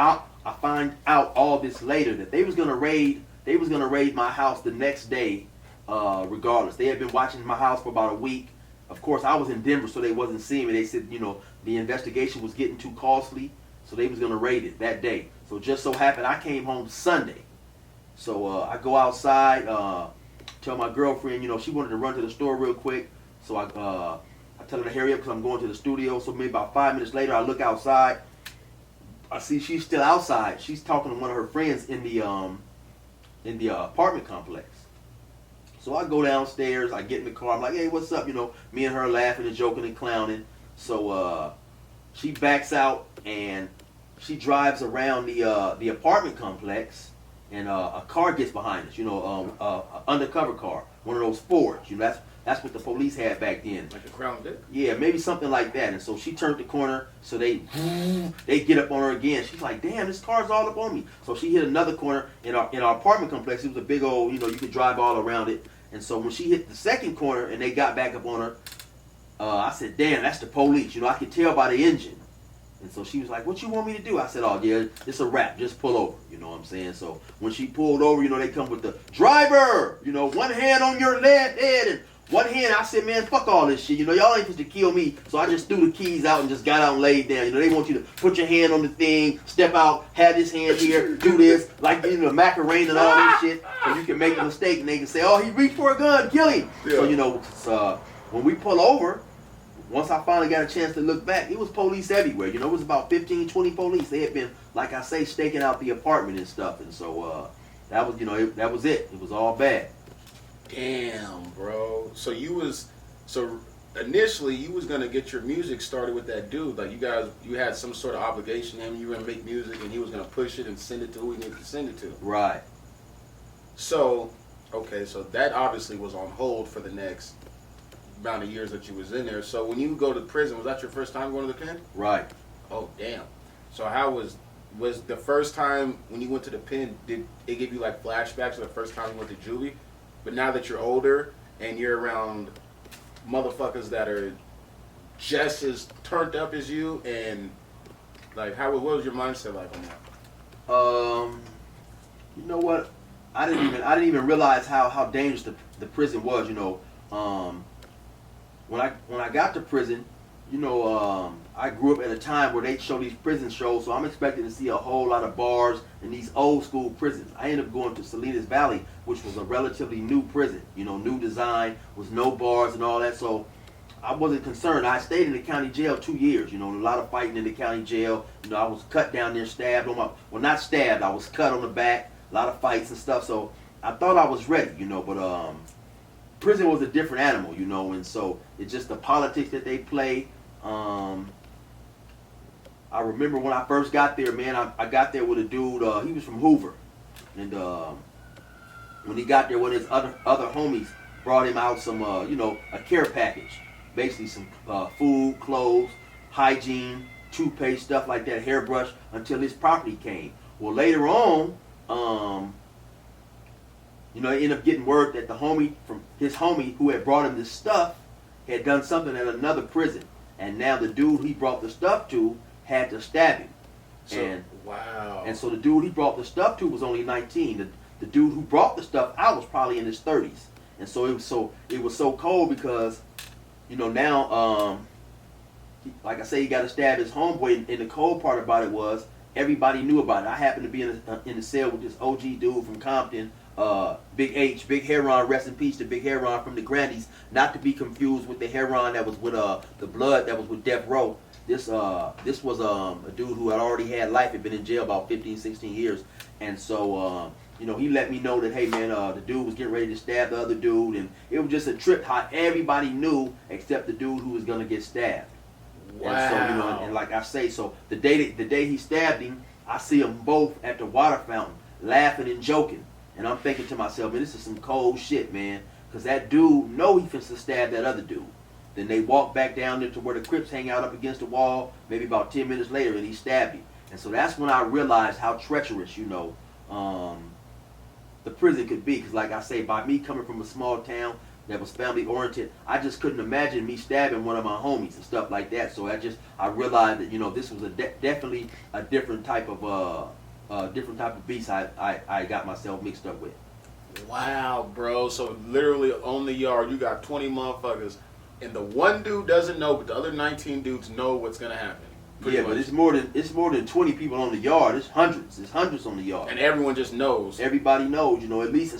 I find out all this later that they was gonna raid my house the next day. Regardless, they had been watching my house for about a week. Of course, I was in Denver, so they wasn't seeing me. They said, the investigation was getting too costly, so they was gonna raid it that day. So just so happened I came home Sunday. So I go outside, tell my girlfriend, she wanted to run to the store real quick. So I tell her to hurry up because I'm going to the studio. So maybe about 5 minutes later, I look outside. I see she's still outside. She's talking to one of her friends in the apartment complex. So I go downstairs. I get in the car. I'm like, hey, what's up? Me and her laughing and joking and clowning. So she backs out and she drives around the apartment complex, and a car gets behind us. An undercover car, one of those Fords. That's what the police had back then. Like a Crown Vic? Yeah, maybe something like that. And so she turned the corner, so they get up on her again. She's like, damn, this car's all up on me. So she hit another corner in our apartment complex. It was a big old, you could drive all around it. And so when she hit the second corner and they got back up on her, I said, damn, that's the police. I could tell by the engine. And so she was like, what you want me to do? I said, oh, yeah, it's a wrap. Just pull over. You know what I'm saying? So when she pulled over, they come with the driver, one hand on your head and one hand. I said, man, fuck all this shit. Y'all ain't supposed to kill me. So I just threw the keys out and just got out and laid down. They want you to put your hand on the thing, step out, have this hand here, do this, like, Macarena and all this shit. So you can make a mistake and they can say, oh, he reached for a gun, kill him. Yeah. So, when we pull over, once I finally got a chance to look back, it was police everywhere. It was about 15, 20 police. They had been, like I say, staking out the apartment and stuff. And so that was, that was it. It was all bad. Damn, bro. So initially you was gonna get your music started with that dude. Like you had some sort of obligation to him. You were gonna make music, and he was gonna push it and send it to who he needed to send it to. Right. So, okay, so that obviously was on hold for the next amount of years that you was in there. So when you go to prison, was that your first time going to the pen? Right. Oh, damn. So how was the first time when you went to the pen, did it give you like flashbacks of the first time you went to juvie? But now that you're older and you're around motherfuckers that are just as turned up as you, and like what was your mindset like on that? You know what? I didn't even realize how dangerous the prison was. When I got to prison, I grew up at a time where they show these prison shows, so I'm expecting to see a whole lot of bars in these old school prisons. I ended up going to Salinas Valley, which was a relatively new prison, new design, was no bars and all that, so I wasn't concerned. I stayed in the county jail 2 years, a lot of fighting in the county jail. I was cut down there, stabbed not stabbed, I was cut on the back, a lot of fights and stuff, so I thought I was ready, but prison was a different animal, and so it's just the politics that they play. I remember when I first got there, man, I got there with a dude, he was from Hoover, and when he got there, one of his other homies brought him out some, a care package, basically some food, clothes, hygiene, toothpaste, stuff like that, hairbrush, until his property came. Well, later on, I ended up getting word that his homie who had brought him this stuff had done something at another prison, and now the dude he brought the stuff to had to stab him. Wow. And so the dude he brought the stuff to was only 19. The dude who brought the stuff out was probably in his 30s. And so it was so cold because, now, like I say, he got to stab his homeboy. And the cold part about it was everybody knew about it. I happened to be in the cell with this OG dude from Compton, Big H, Big Heron, rest in peace to Big Heron from the Grandies, not to be confused with the Heron that was with the blood that was with Death Row. This was a dude who had already had life, had been in jail about 15, 16 years, and so he let me know that, hey man, the dude was getting ready to stab the other dude, and it was just a trip how everybody knew except the dude who was gonna get stabbed. Wow. And so and like I say, so the day he stabbed him, I see them both at the water fountain laughing and joking. And I'm thinking to myself, man, this is some cold shit, man. Because that dude know he finna stab that other dude. Then they walk back down there to where the Crips hang out up against the wall, maybe about 10 minutes later, and he stabbed him. And so that's when I realized how treacherous, the prison could be. Because like I say, by me coming from a small town, that was family oriented. I just couldn't imagine me stabbing one of my homies and stuff like that. So I realized that, you know, this was definitely a different type of beast I got myself mixed up with. Wow, bro. So literally on the yard, you got 20 motherfuckers, and the one dude doesn't know, but the other 19 dudes know what's gonna happen. Yeah, but it's more than 20 people on the yard. It's hundreds. It's hundreds on the yard. And everyone just knows. Everybody knows, you know, at least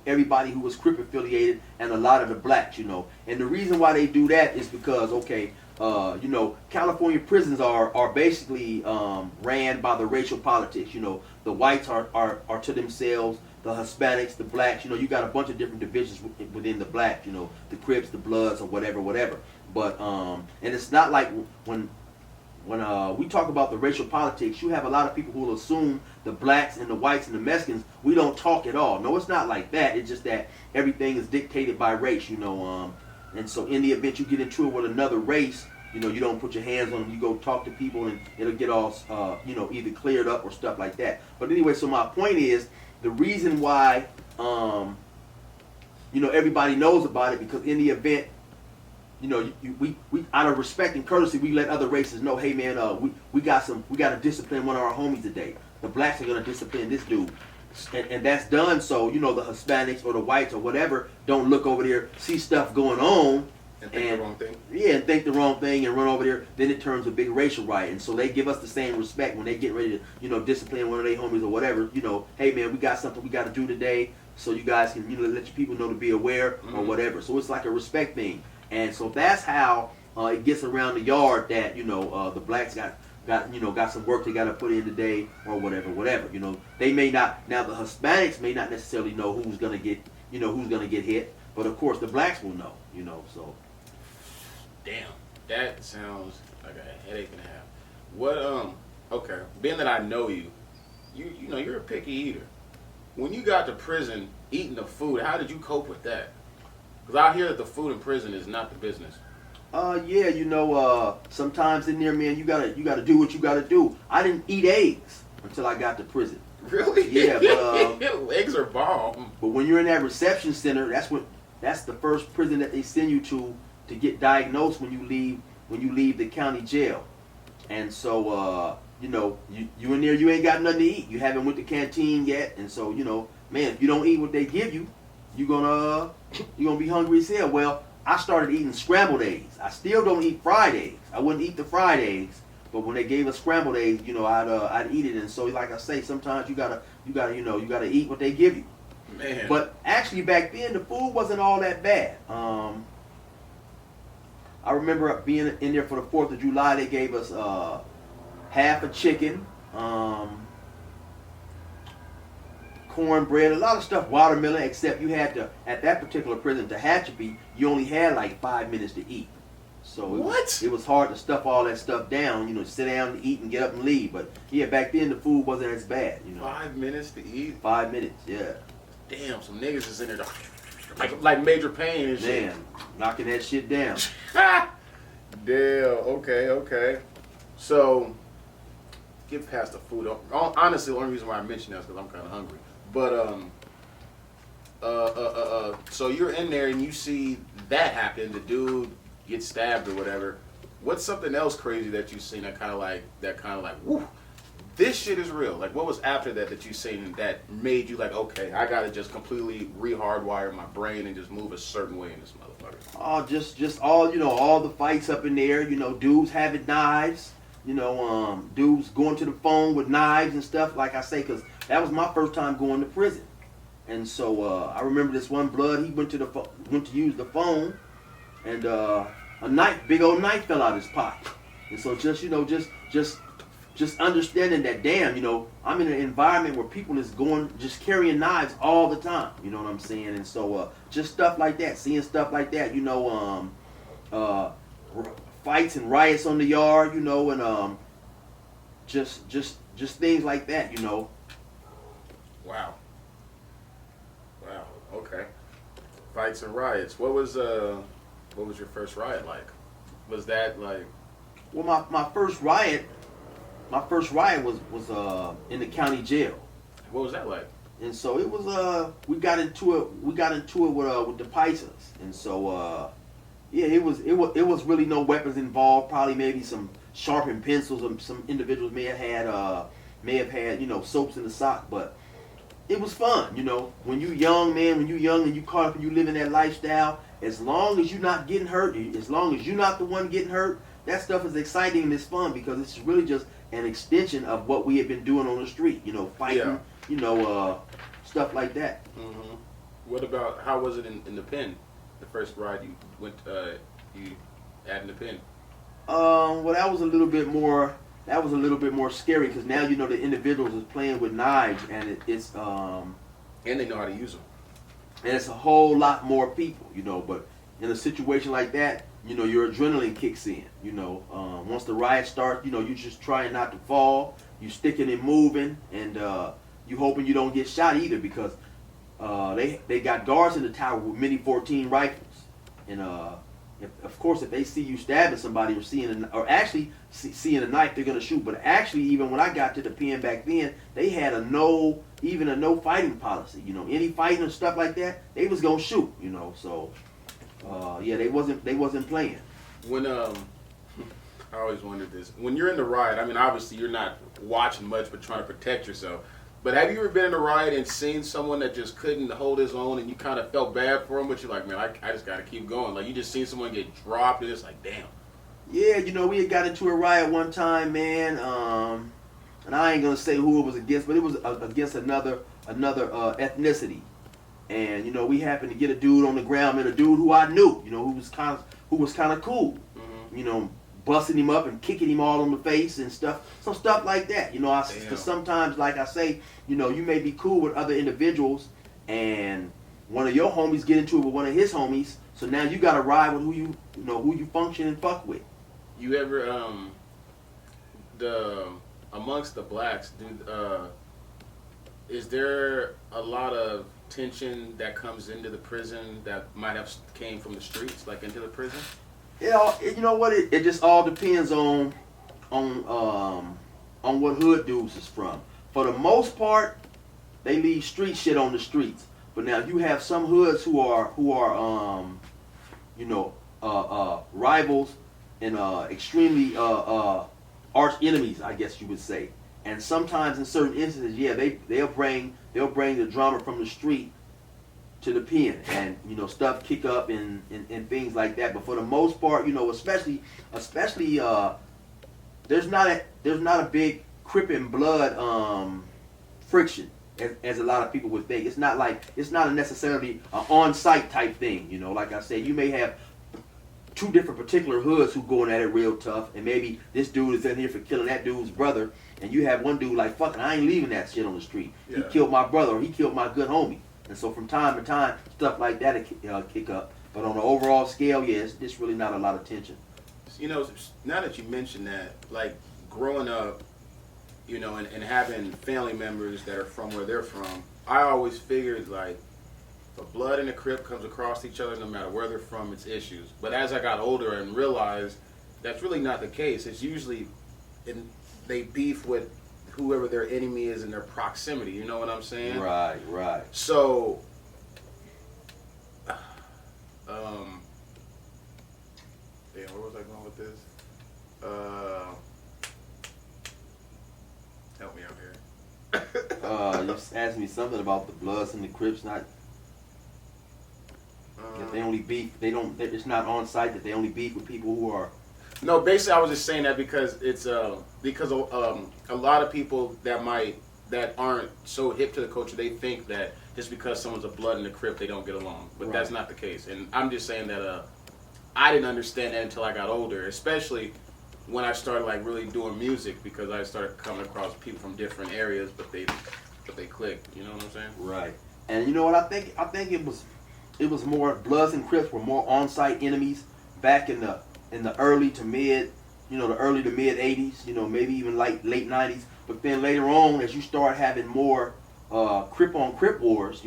everybody who was Crip affiliated and a lot of the blacks, you know. And the reason why they do that is because, okay, you know, California prisons are basically ran by the racial politics. You know, the whites are to themselves, the Hispanics, the blacks. You know, you got a bunch of different divisions within the blacks. You know, the Crips, the Bloods, or whatever. But and it's not like when we talk about the racial politics, you have a lot of people who will assume the blacks and the whites and the Mexicans, we don't talk at all. No, it's not like that. It's just that everything is dictated by race, you know. And so in the event you get into it with another race, you know, you don't put your hands on them. You go talk to people and it'll get all, you know, either cleared up or stuff like that. But anyway, so my point is, the reason why, you know, everybody knows about it, because in the event, you know, we out of respect and courtesy, we let other races know, hey man, we got to discipline one of our homies today. The blacks are gonna discipline this dude, and that's done. So you know, the Hispanics or the whites or whatever don't look over there, see stuff going on, and think the wrong thing. Yeah, and think the wrong thing and run over there. Then it turns a big racial riot, and so they give us the same respect when they get ready to, you know, discipline one of their homies or whatever. You know, hey man, we got something we got to do today, so you guys can, you know, let your people know to be aware or whatever. So it's like a respect thing. And so that's how it gets around the yard that, you know, the blacks got some work they got to put in today or whatever. You know, they may not, now the Hispanics may not necessarily know who's going to get hit, but of course the blacks will know, you know, so. Damn, that sounds like a headache and a half. What, okay, being that I know you know, you're a picky eater. When you got to prison eating the food, how did you cope with that? Because I hear that the food in prison is not the business. Yeah, you know, sometimes in there, man, you gotta do what you gotta do. I didn't eat eggs until I got to prison. Really? Yeah, but eggs are bomb. But when you're in that reception center, that's the first prison that they send you to get diagnosed when you leave the county jail. And so, you know, you in there, you ain't got nothing to eat. You haven't went to canteen yet, and so, you know, man, if you don't eat what they give you, you're gonna be hungry as hell. Well, I started eating scrambled eggs. I still don't eat fried eggs. I wouldn't eat the fried eggs, but when they gave us scrambled eggs, you know, I'd eat it. And so, like I say, sometimes you gotta eat what they give you. Man. But actually, back then the food wasn't all that bad. I remember being in there for the 4th of July. They gave us half a chicken, cornbread, a lot of stuff, watermelon, except you had to, at that particular prison, to Hatchapee, you only had like 5 minutes to eat. So it was hard to stuff all that stuff down, you know, sit down and eat and get up and leave. But yeah, back then the food wasn't as bad, you know. 5 minutes to eat? 5 minutes, yeah. Damn, some niggas is in there like Major Payne and shit. Man, knocking that shit down. Damn, okay. So, get past the food. Honestly, the only reason why I mention that is because I'm kind of hungry. But so you're in there and you see that happen. The dude gets stabbed or whatever. What's something else crazy that you've seen that kind of like, woo, this shit is real? Like, what was after that you seen that made you like, okay, I gotta just completely re-hardwire my brain and just move a certain way in this motherfucker? Oh, just all, you know, all the fights up in there. You know, dudes having knives. You know, dudes going to the phone with knives and stuff. Like I say, because that was my first time going to prison, and so I remember this one blood. He went to use the phone, and a big old knife fell out of his pocket. And so just understanding that, damn, you know, I'm in an environment where people is just carrying knives all the time. You know what I'm saying? And so just stuff like that, seeing stuff like that. You know, fights and riots on the yard. You know, and just things like that. You know. Wow. Okay. Fights and riots. What was your first riot like? Was that like? Well, my first riot was in the county jail. What was that like? And so it was we got into it with the Pisces, and so yeah, it was really no weapons involved. Probably maybe some sharpened pencils, and some individuals may have had soaps in the sock, but it was fun. When you young, man, when you young and you caught up and you live in that lifestyle, as long as you're not getting hurt, as long as you're not the one getting hurt, that stuff is exciting and it's fun because it's really just an extension of what we have been doing on the street. Fighting, stuff like that. Mm-hmm. What about, how was it in the pen? The first ride you went, you had in the pen? Well, that was a little bit more. That was a little bit more scary because now the individuals is playing with knives and it's and they know how to use them. And it's a whole lot more people, But in a situation like that, your adrenaline kicks in. Once the riot starts, you just trying not to fall. You sticking and moving, and you hoping you don't get shot either because they got guards in the tower with mini 14 rifles, and of course if they see you stabbing somebody or seeing a knife, they're gonna shoot. But actually, even when I got to the pen back then, they had a no fighting policy. Any fighting and stuff like that, they was gonna shoot. So yeah, they wasn't playing. When I always wondered this. When you're in the riot, I mean, obviously you're not watching much, but trying to protect yourself. But have you ever been in a riot and seen someone that just couldn't hold his own, and you kind of felt bad for him, but you're like, man, I just got to keep going. Like you just seen someone get dropped, and it's like, damn. Yeah, we had got into a riot one time, man. And I ain't gonna say who it was against, but it was against another ethnicity. And we happened to get a dude on the ground, man, a dude who I knew, who was kind of cool, Mm-hmm. Busting him up and kicking him all on the face and stuff, some stuff like that. Cause sometimes, like I say, you may be cool with other individuals, and one of your homies get into it with one of his homies, so now you got to ride with who you function and fuck with. You ever amongst the blacks, is there a lot of tension that comes into the prison that might have came from the streets, like into the prison? You know what? It just all depends on what hood dudes is from. For the most part, they leave street shit on the streets. But now you have some hoods who are rivals and extremely arch enemies, I guess you would say. And sometimes in certain instances, yeah, they'll bring the drama from the street to the pen, and stuff kick up and things like that. But for the most part, especially there's not a big Crip and Blood friction as a lot of people would think. It's not necessarily an on-site type thing. Like I said, you may have two different particular hoods who going at it real tough, and maybe this dude is in here for killing that dude's brother, and you have one dude like, fucking, I ain't leaving that shit on the street. Yeah. He killed my brother, or he killed my good homie. And so from time to time, stuff like that kick up. But on the overall scale, yeah, it's really not a lot of tension. Now that you mention that, like growing up, and having family members that are from where they're from, I always figured like the Blood and the Crip comes across each other no matter where they're from, it's issues. But as I got older and realized that's really not the case. It's usually they beef with whoever their enemy is in their proximity. You know what I'm saying? Right. So, damn, where was I going with this? Help me out here. You asked me something about the Bloods and the Crips not. That they only beef. They don't. It's not on site that they only beef with people who are. No, basically, I was just saying that because it's because a lot of people that aren't so hip to the culture, they think that just because someone's a Blood and a Crip, they don't get along. But that's not the case. And I'm just saying that I didn't understand that until I got older, especially when I started like really doing music, because I started coming across people from different areas, but they clicked. You know what I'm saying? Right. And you know what I think? I think it was more Bloods and Crips were more on-site enemies back in the early to mid, the early to mid 80s, maybe even late 90s. But then later on, as you start having more Crip on Crip wars,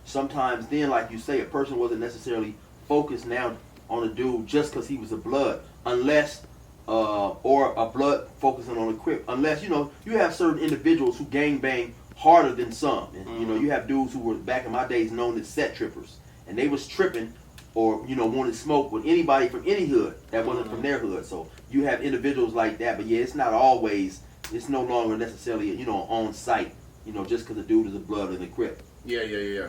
sometimes then, like you say, a person wasn't necessarily focused now on a dude just because he was a Blood, unless or a Blood focusing on a Crip, unless you have certain individuals who gangbang harder than some. And you know, you have dudes who were back in my days known as set trippers, and they was tripping or you know wanted to smoke with anybody from any hood that wasn't from their hood. So you have individuals like that, but yeah, it's not always. It's no longer necessarily you know on site. You know, just because the dude is a blood in the Crip. Yeah.